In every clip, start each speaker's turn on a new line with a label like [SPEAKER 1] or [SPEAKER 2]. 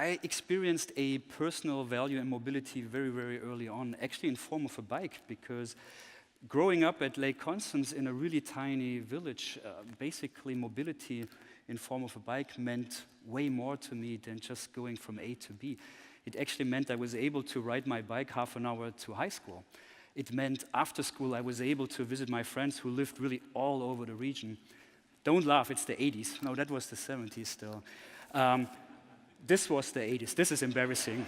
[SPEAKER 1] I experienced a personal value in mobility very, very early on, actually in form of a bike, because growing up at Lake Constance in a really tiny village, basically mobility in form of a bike meant way more to me than just going from A to B. It actually meant I was able to ride my bike half an hour to high school. It meant after school I was able to visit my friends who lived really all over the region. Don't laugh, it's the 80s. No, that was the 70s still. This was the 80s. This is embarrassing.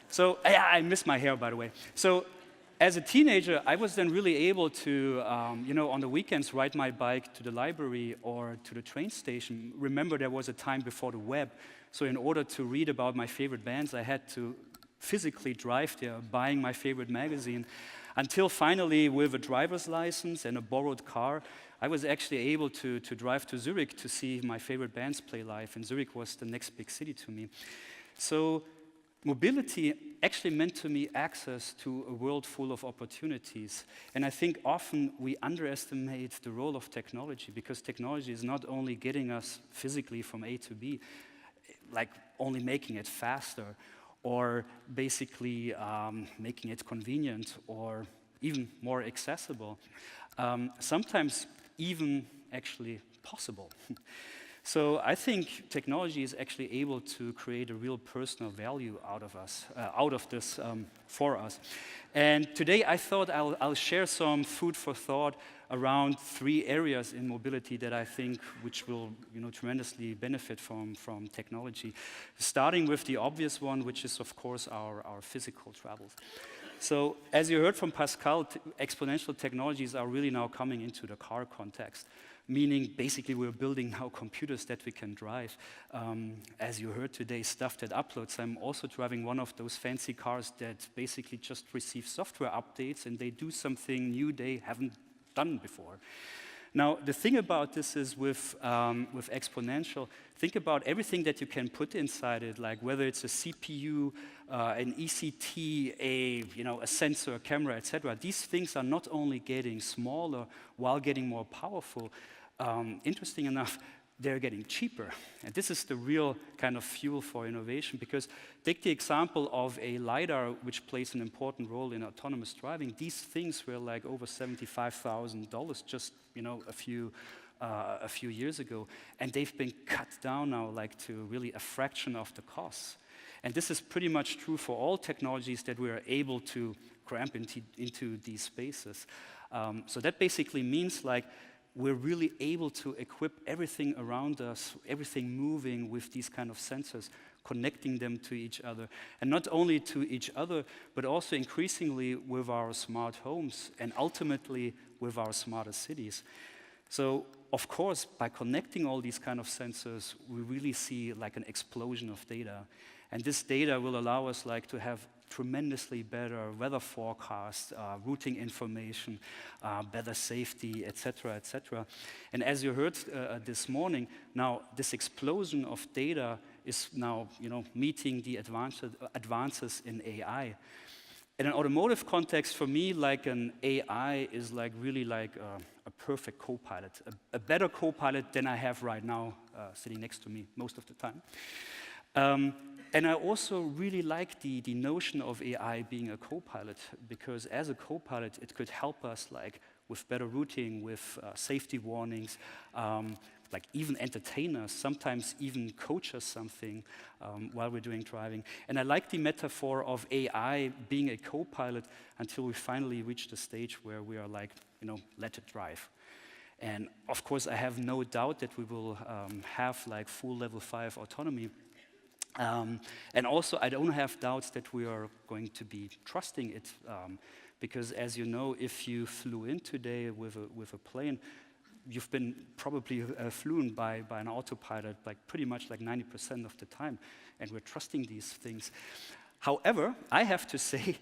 [SPEAKER 1] So, yeah, I miss my hair, by the way. So, as a teenager, I was then really able to, on the weekends, ride my bike to the library or to the train station. Remember, there was a time before the web. So, in order to read about my favorite bands, I had to physically drive there, buying my favorite magazine, until finally, with a driver's license and a borrowed car, I was actually able to drive to Zurich to see my favorite bands play live, and Zurich was the next big city to me. So mobility actually meant to me access to a world full of opportunities. And I think often we underestimate the role of technology, because technology is not only getting us physically from A to B, like only making it faster, or basically making it convenient, or even more accessible. Sometimes even actually possible. So I think technology is actually able to create a real personal value out of this for us. And today I thought I'll share some food for thought around 3 areas in mobility that I think which will tremendously benefit from technology. Starting with the obvious one, which is of course our physical travels. So as you heard from Pascal, exponential technologies are really now coming into the car context. Meaning, basically, we're building now computers that we can drive. As you heard today, stuff that uploads. I'm also driving one of those fancy cars that basically just receive software updates and they do something new they haven't done before. Now, the thing about this is with exponential, think about everything that you can put inside it, like whether it's a CPU, an ECT, a sensor, a camera, etc. These things are not only getting smaller while getting more powerful. Interesting enough, they're getting cheaper. And this is the real kind of fuel for innovation, because take the example of a LiDAR, which plays an important role in autonomous driving. These things were like over $75,000 just a few years ago, and they've been cut down now like to really a fraction of the costs. And this is pretty much true for all technologies that we are able to cramp into these spaces. So that basically means like we're really able to equip everything around us, everything moving with these kind of sensors, connecting them to each other. And not only to each other, but also increasingly with our smart homes and ultimately with our smarter cities. So, of course, by connecting all these kind of sensors, we really see like an explosion of data. And this data will allow us like to have tremendously better weather forecasts, routing information, better safety, etc., etc. And as you heard this morning, now this explosion of data is now, meeting the advances in AI. In an automotive context, for me, like an AI is like really like a perfect co-pilot, a better co-pilot than I have right now sitting next to me most of the time. And I also really like the notion of AI being a co-pilot, because as a co-pilot, it could help us like with better routing, with safety warnings, like even entertain us, sometimes even coach us something while we're doing driving. And I like the metaphor of AI being a co-pilot until we finally reach the stage where we are like, let it drive. And of course, I have no doubt that we will have like full level 5 autonomy. And also, I don't have doubts that we are going to be trusting it, because as you know, if you flew in today with a plane, you've been probably flown by an autopilot like pretty much like 90% of the time, and we're trusting these things. However, I have to say,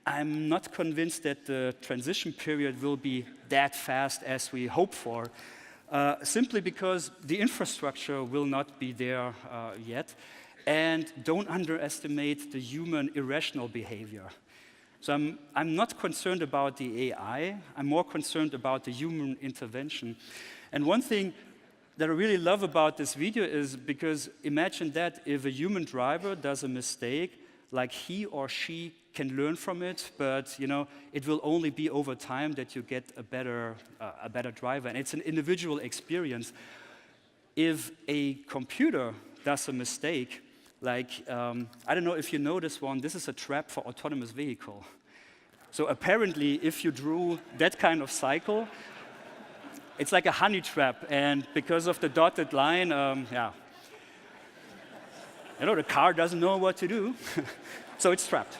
[SPEAKER 1] I'm not convinced that the transition period will be that fast as we hope for, simply because the infrastructure will not be there yet. And don't underestimate the human irrational behavior. So I'm not concerned about the AI, I'm more concerned about the human intervention. And one thing that I really love about this video is because imagine that if a human driver does a mistake, like he or she can learn from it, but it will only be over time that you get a better driver, and it's an individual experience. If a computer does a mistake, like I don't know if you know this one, this is a trap for autonomous vehicle. So apparently, if you drew that kind of cycle, it's like a honey trap, and because of the dotted line, the car doesn't know what to do, so it's trapped.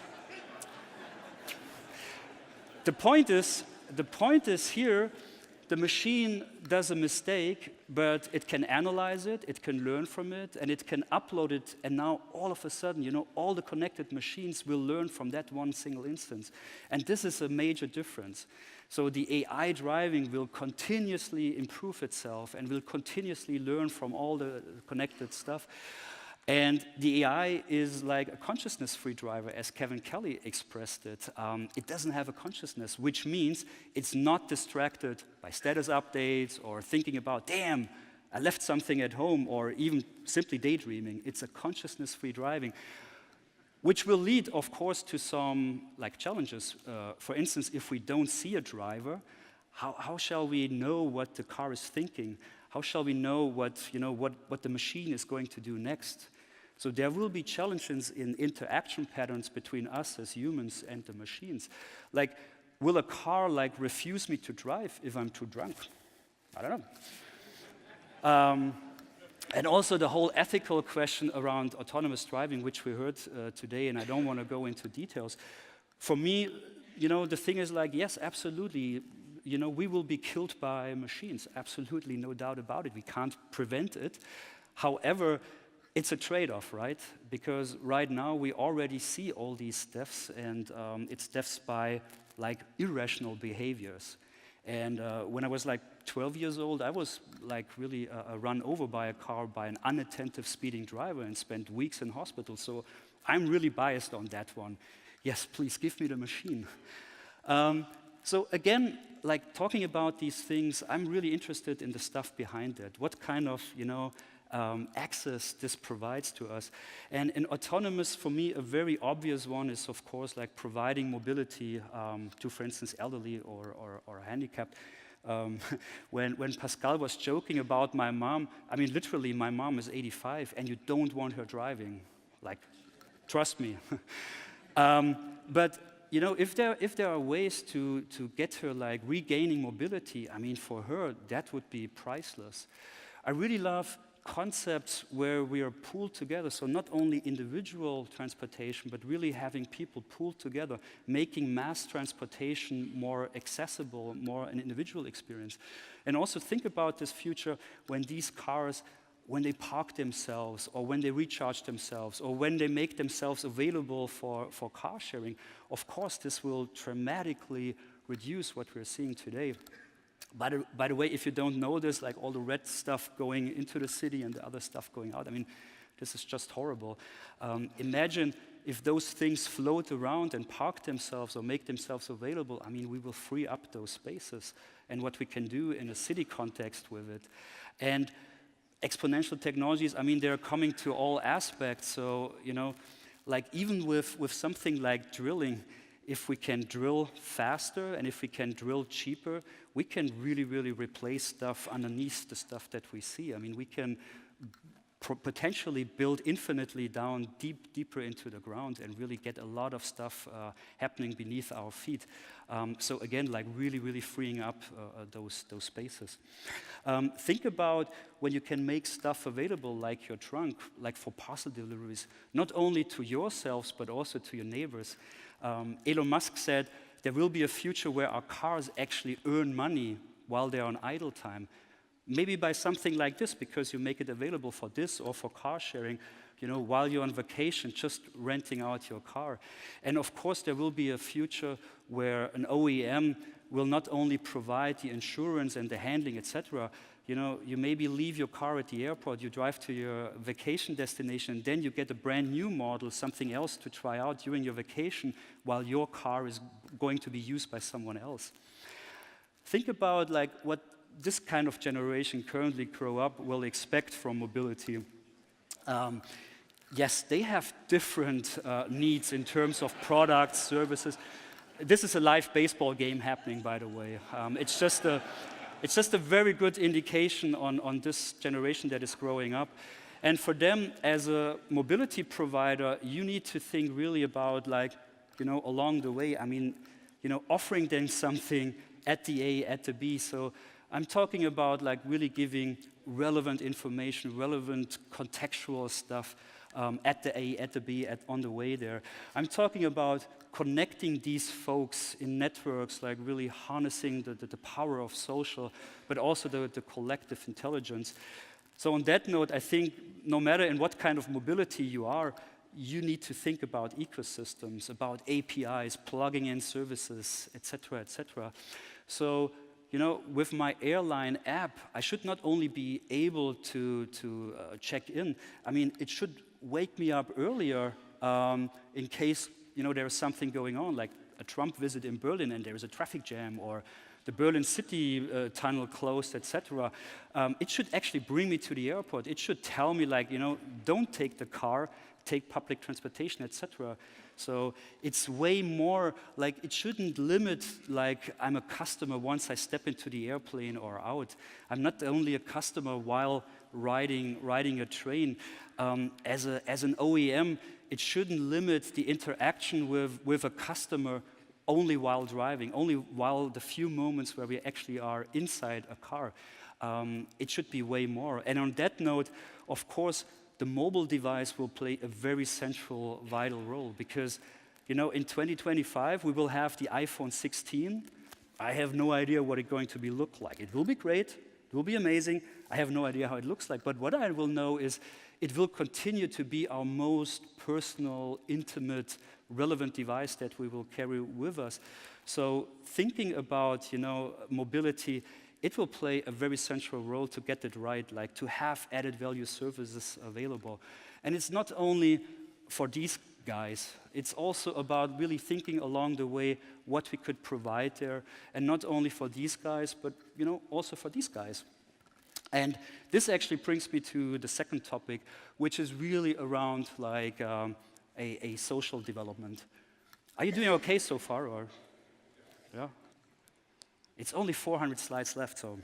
[SPEAKER 1] The point is here, the machine does a mistake, but it can analyze it, it can learn from it, and it can upload it, and now all of a sudden, all the connected machines will learn from that one single instance. And this is a major difference. So the AI driving will continuously improve itself and will continuously learn from all the connected stuff. And the AI is like a consciousness-free driver, as Kevin Kelly expressed it. It doesn't have a consciousness, which means it's not distracted by status updates or thinking about, damn, I left something at home, or even simply daydreaming. It's a consciousness-free driving, which will lead, of course, to some challenges. For instance, if we don't see a driver, how shall we know what the car is thinking? How shall we know what the machine is going to do next? So there will be challenges in interaction patterns between us as humans and the machines. Like, will a car refuse me to drive if I'm too drunk? I don't know. And also the whole ethical question around autonomous driving, which we heard today, and I don't want to go into details. For me, the thing is yes, absolutely, we will be killed by machines, absolutely, no doubt about it. We can't prevent it. However, it's a trade-off, right? Because right now we already see all these deaths, and it's deaths by irrational behaviors. And when I was 12 years old, I was really run over by a car by an unattentive speeding driver and spent weeks in hospital. So I'm really biased on that one. Yes, please give me the machine. So again, talking about these things, I'm really interested in the stuff behind it. What kind of, access this provides to us. And in autonomous, for me, a very obvious one is, of course, providing mobility to, for instance, elderly or handicapped. When Pascal was joking about my mom, I mean, literally, my mom is 85, and you don't want her driving. Trust me. But if there are ways to get her regaining mobility, I mean, for her, that would be priceless. I really love concepts where we are pooled together, so not only individual transportation, but really having people pooled together, making mass transportation more accessible, more an individual experience. And also think about this future when these cars, when they park themselves, or when they recharge themselves, or when they make themselves available for car sharing. Of course, this will dramatically reduce what we're seeing today. By the way, if you don't know this, all the red stuff going into the city and the other stuff going out, I mean, this is just horrible. Imagine if those things float around and park themselves or make themselves available. I mean, we will free up those spaces and what we can do in a city context with it. And exponential technologies, I mean, they're coming to all aspects. So, even with something like drilling, if we can drill faster and if we can drill cheaper, we can really, really replace stuff underneath the stuff that we see. I mean, we can potentially build infinitely down deeper into the ground and really get a lot of stuff happening beneath our feet. So again, really, really freeing up those spaces. Think about when you can make stuff available like your trunk, for parcel deliveries, not only to yourselves, but also to your neighbors. Elon Musk said there will be a future where our cars actually earn money while they're on idle time. Maybe by something like this, because you make it available for this or for car sharing, while you're on vacation, just renting out your car. And of course, there will be a future where an OEM will not only provide the insurance and the handling, etc. You maybe leave your car at the airport, you drive to your vacation destination, and then you get a brand new model, something else to try out during your vacation while your car is going to be used by someone else. Think about what this kind of generation currently grow up will expect from mobility. Yes, they have different needs in terms of products, services. This is a live baseball game happening, by the way. It's just a very good indication on this generation that is growing up. And for them, as a mobility provider, you need to think really about, like, along the way. I mean, offering them something at the A, at the B. So I'm talking about, like, really giving relevant information, relevant contextual stuff at the A, at the B, on the way there. I'm talking about connecting these folks in networks, like really harnessing the power of social, but also the collective intelligence. So on that note, I think no matter in what kind of mobility you are, you need to think about ecosystems, about APIs, plugging in services, et cetera, et cetera. So, with my airline app, I should not only be able to check in, I mean, it should wake me up earlier in case, there is something going on, like a Trump visit in Berlin and there is a traffic jam, or the Berlin City tunnel closed, etc. It should actually bring me to the airport. It should tell me, like, don't take the car, take public transportation, etc. So it's way more, like, it shouldn't limit, like, I'm a customer once I step into the airplane or out. I'm not only a customer while riding a train. As an OEM, it shouldn't limit the interaction with a customer only while driving, only while the few moments where we actually are inside a car. It should be way more. And on that note, of course, the mobile device will play a very central, vital role, because, in 2025, we will have the iPhone 16. I have no idea what it's going to look like. It will be great. It will be amazing. I have no idea how it looks like. But what I will know is it will continue to be our most personal, intimate, relevant device that we will carry with us. So thinking about, mobility, it will play a very central role to get it right, like to have added value services available. And it's not only for these guys, it's also about really thinking along the way what we could provide there, and not only for these guys, but also for these guys. And this actually brings me to the second topic, which is really around, like, a social development. Are you doing okay so far, or? Yeah? It's only 400 slides left, so.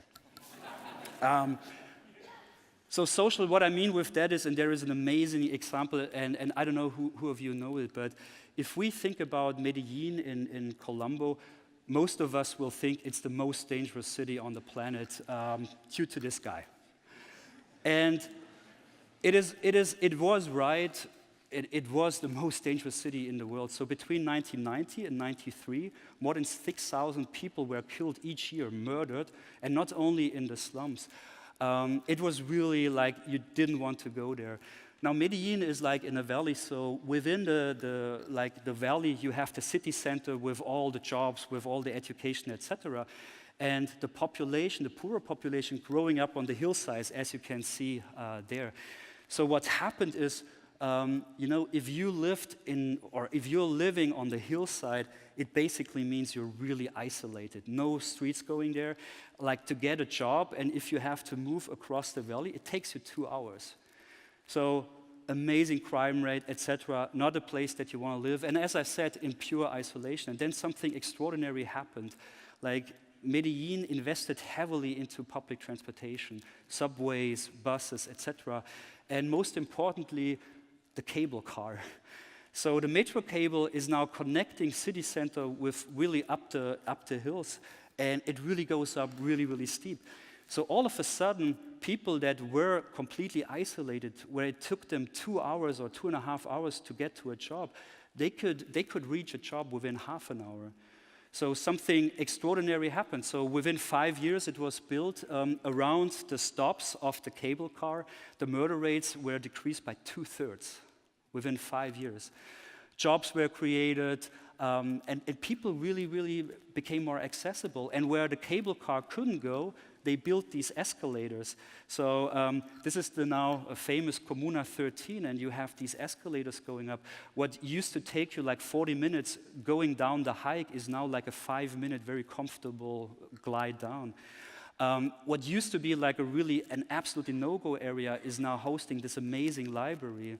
[SPEAKER 1] So social, what I mean with that is, and there is an amazing example, and I don't know who of you know it, but if we think about Medellin in Colombo, most of us will think it's the most dangerous city on the planet due to this guy. And it was right. It was the most dangerous city in the world. So between 1990 and 93, more than 6,000 people were killed each year, murdered, and not only in the slums. It was really like you didn't want to go there. Now Medellin is like in a valley, so within the valley you have the city center with all the jobs, with all the education, etc. And the population, the poorer population, growing up on the hillsides, as you can see there. So what happened is, if you lived in, or if you're living on the hillside, it basically means you're really isolated. No streets going there. Like to get a job, and if you have to move across the valley, it takes you 2 hours. So amazing crime rate, etc. Not a place that you want to live. And as I said, in pure isolation. And then something extraordinary happened. Like Medellin invested heavily into public transportation, subways, buses, etc. And most importantly, the cable car. So the metro cable is now connecting city center with really up the hills, and it really goes up really, really steep. So all of a sudden, people that were completely isolated, where it took them 2 hours or 2.5 hours to get to a job, they could reach a job within half an hour. So something extraordinary happened. So within 5 years, it was built around the stops of the cable car. The murder rates were decreased by 2/3 within 5 years. Jobs were created, and people really, really became more accessible. And where the cable car couldn't go, they built these escalators. So this is the now famous Comuna 13, and you have these escalators going up. What used to take you like 40 minutes going down the hike is now like a 5-minute, very comfortable glide down. What used to be like an absolutely no-go area is now hosting this amazing library.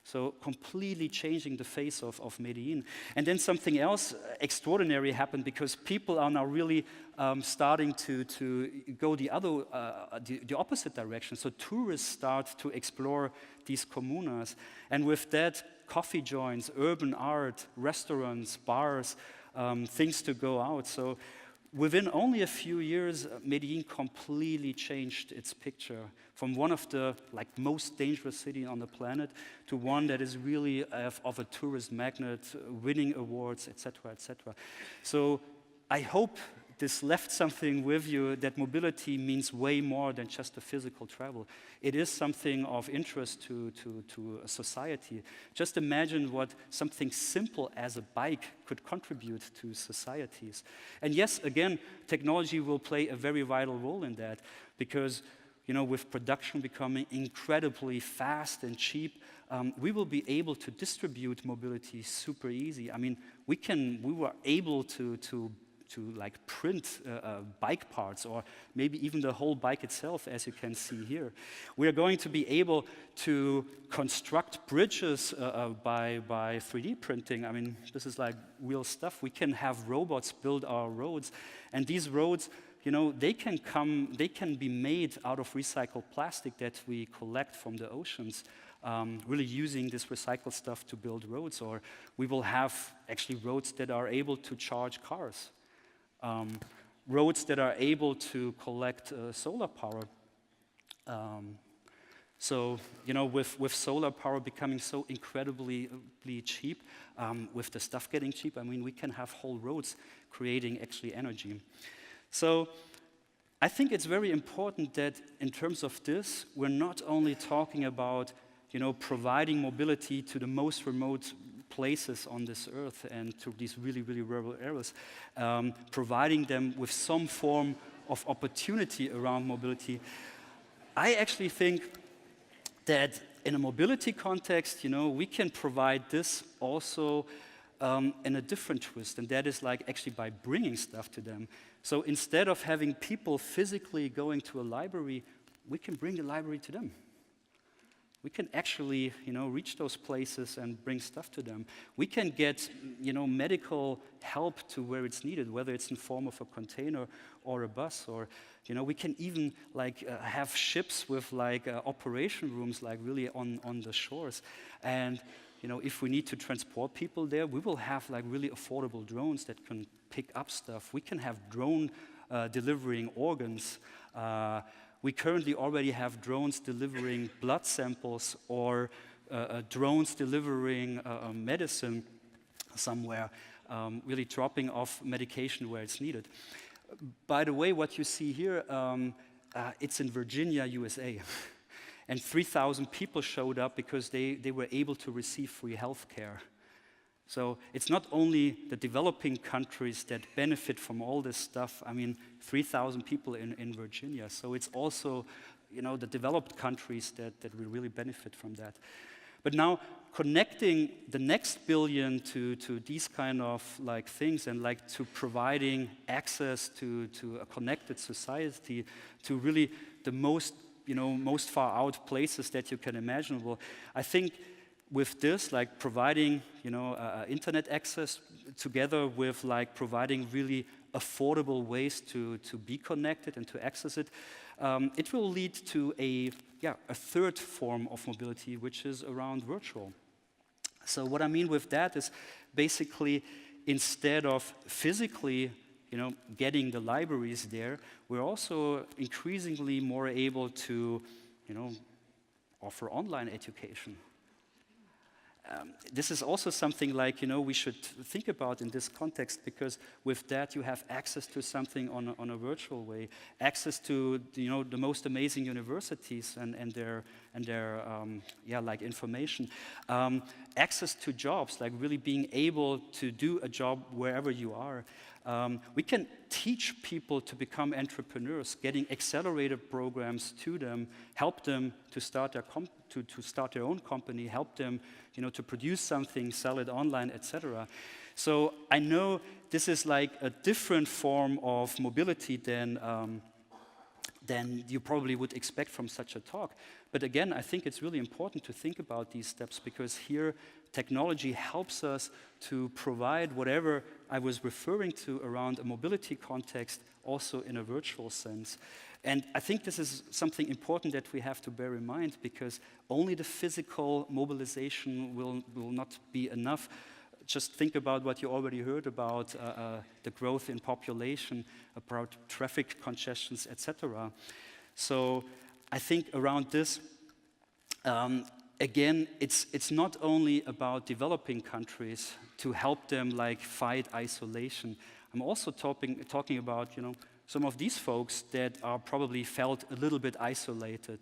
[SPEAKER 1] So completely changing the face of Medellin. And then something else extraordinary happened because people are now really starting to go the opposite direction. So tourists start to explore these comunas. And with that, coffee joints, urban art, restaurants, bars, things to go out. So within only a few years, Medellin completely changed its picture from one of the most dangerous cities on the planet to one that is really of a tourist magnet, winning awards, etc., etc. So I hope this left something with you that mobility means way more than just a physical travel. It is something of interest to a society. Just imagine what something simple as a bike could contribute to societies. And yes, again, technology will play a very vital role in that because with production becoming incredibly fast and cheap, we will be able to distribute mobility super easy. I mean, we were able to print bike parts or maybe even the whole bike itself, as you can see here. We are going to be able to construct bridges by 3D printing. I mean, this is like real stuff. We can have robots build our roads, and these roads, they can be made out of recycled plastic that we collect from the oceans. Really using this recycled stuff to build roads, or we will have actually roads that are able to charge cars. Roads that are able to collect solar power. So, with solar power becoming so incredibly cheap, with the stuff getting cheap, I mean, we can have whole roads creating actually energy. So, I think it's very important that in terms of this, we're not only talking about, providing mobility to the most remote places on this earth and to these really, really rural areas, providing them with some form of opportunity around mobility. I actually think that in a mobility context, we can provide this also in a different twist, and that is actually by bringing stuff to them. So instead of having people physically going to a library, we can bring the library to them. We can actually, reach those places and bring stuff to them. We can get, medical help to where it's needed, whether it's in form of a container or a bus, or, we can even have ships with operation rooms really on the shores. And, if we need to transport people there, we will have really affordable drones that can pick up stuff. We can have drone delivering organs. We currently already have drones delivering blood samples or drones delivering medicine somewhere, really dropping off medication where it's needed. By the way, what you see here, it's in Virginia, USA. And 3,000 people showed up because they were able to receive free health care. So it's not only the developing countries that benefit from all this stuff. I mean, 3,000 people in Virginia. So it's also, the developed countries that will really benefit from that. But now connecting the next billion to these kind of things and to providing access to a connected society to really the most far out places that you can imagine. Well, I think with this, providing, internet access together with providing really affordable ways to be connected and to access it, it will lead to a third form of mobility, which is around virtual. So what I mean with that is basically instead of physically getting the libraries there, we're also increasingly more able to, offer online education. This is also something we should think about in this context, because with that you have access to something on a virtual way, access to the most amazing universities and their information, access to jobs, really being able to do a job wherever you are. We can teach people to become entrepreneurs, getting accelerator programs to them, help them to start their own company, help them to produce something, sell it online, etc. So I know this is a different form of mobility than than you probably would expect from such a talk. But again, I think it's really important to think about these steps, because here technology helps us to provide whatever I was referring to around a mobility context, also in a virtual sense. And I think this is something important that we have to bear in mind, because only the physical mobilization will not be enough. Just think about what you already heard about the growth in population, about traffic congestions, etc. So I think around this, again, it's not only about developing countries to help them like fight isolation. I'm also talking about some of these folks that are probably felt a little bit isolated.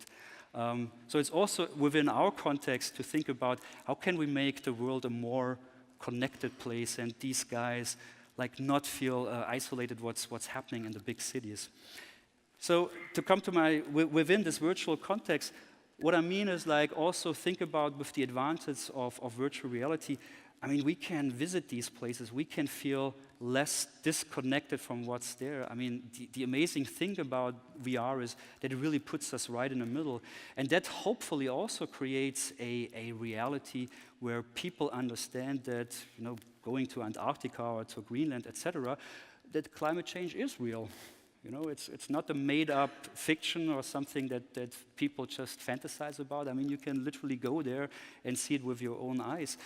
[SPEAKER 1] So it's also within our context to think about how can we make the world a more connected place, and these guys like not feel isolated what's happening in the big cities. So to come to within this virtual context, what I mean is like also think about with the advantage of virtual reality. I mean, we can visit these places, we can feel less disconnected from what's there. I mean, the amazing thing about VR is that it really puts us right in the middle. And that hopefully also creates a reality where people understand that, going to Antarctica or to Greenland, etc., that climate change is real. It's not a made-up fiction or something that people just fantasize about. I mean, you can literally go there and see it with your own eyes.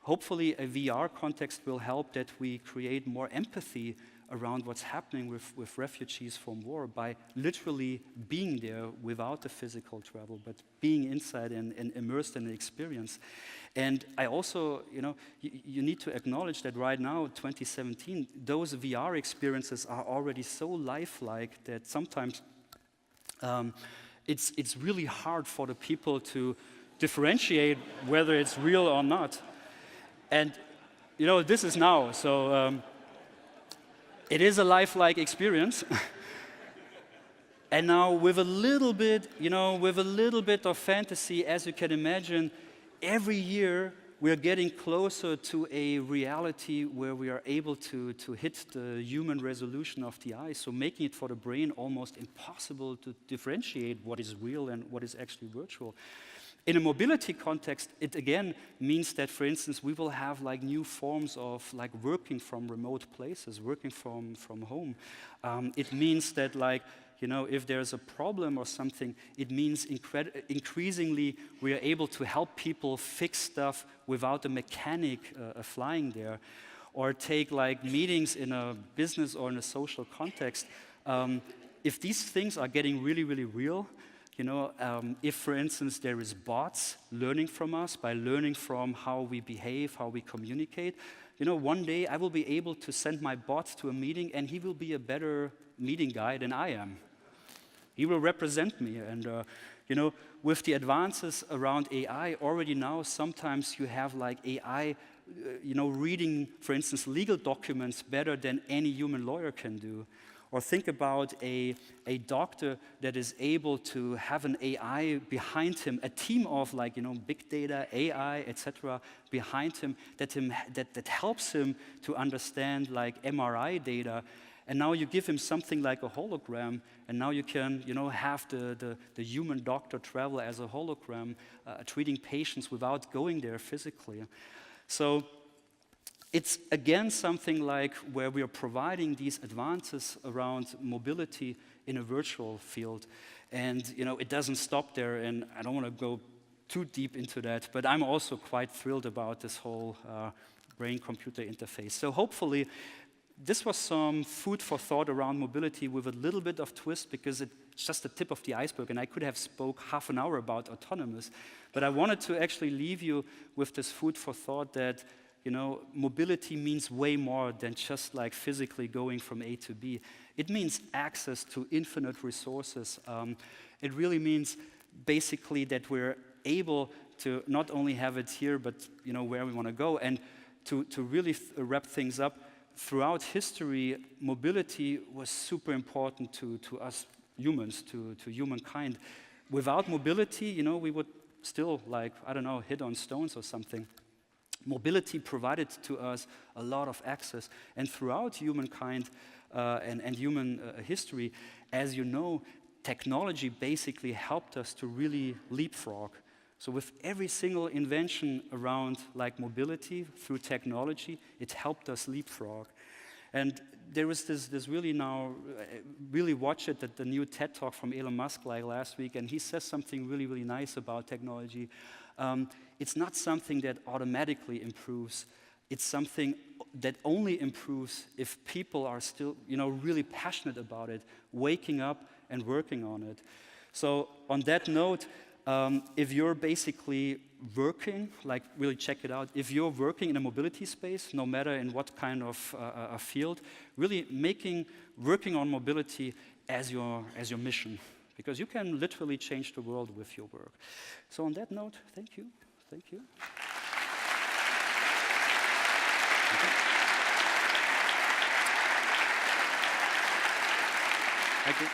[SPEAKER 1] Hopefully, a VR context will help that we create more empathy around what's happening with refugees from war by literally being there without the physical travel, but being inside and immersed in the experience. And I also, you need to acknowledge that right now, 2017, those VR experiences are already so lifelike that sometimes it's really hard for the people to differentiate whether it's real or not. And, this is now, so it is a lifelike experience. And now with a little bit of fantasy, as you can imagine, every year we're getting closer to a reality where we are able to hit the human resolution of the eye, so making it for the brain almost impossible to differentiate what is real and what is actually virtual. In a mobility context, it again means that, for instance, we will have like new forms of like working from remote places, working from home. It means that if there's a problem or something, it means increasingly we are able to help people fix stuff without a mechanic flying there. Or take like meetings in a business or in a social context. If these things are getting really, really real, if, for instance, there is bots learning from us by learning from how we behave, how we communicate, one day I will be able to send my bot to a meeting and he will be a better meeting guy than I am. He will represent me. And, with the advances around AI, already now sometimes you have like AI, reading, for instance, legal documents better than any human lawyer can do. Or think about a doctor that is able to have an AI behind him, a team of big data, AI, etc. behind him that helps him to understand MRI data. And now you give him something like a hologram, and now you can have the human doctor travel as a hologram, treating patients without going there physically. So it's again something like where we are providing these advances around mobility in a virtual field. And it doesn't stop there, and I don't want to go too deep into that, but I'm also quite thrilled about this whole brain-computer interface. So hopefully this was some food for thought around mobility with a little bit of twist, because it's just the tip of the iceberg, and I could have spoke half an hour about autonomous, but I wanted to actually leave you with this food for thought that mobility means way more than just physically going from A to B. It means access to infinite resources. It really means basically that we're able to not only have it here, but where we want to go. And to really wrap things up, throughout history, mobility was super important to us humans, to humankind. Without mobility, we would still hit on stones or something. Mobility provided to us a lot of access, and throughout humankind and human history, as you know, technology basically helped us to really leapfrog. So with every single invention around like mobility through technology, it helped us leapfrog. And there was this really now, really watch it, the new TED Talk from Elon Musk like last week, and he says something really, really nice about technology. It's not something that automatically improves. It's something that only improves if people are still, really passionate about it, waking up and working on it. So on that note, if you're basically working, like really check it out, if you're working in a mobility space, no matter in what kind of a field, really working on mobility as your mission, because you can literally change the world with your work. So on that note, thank you. Thank you. Thank you.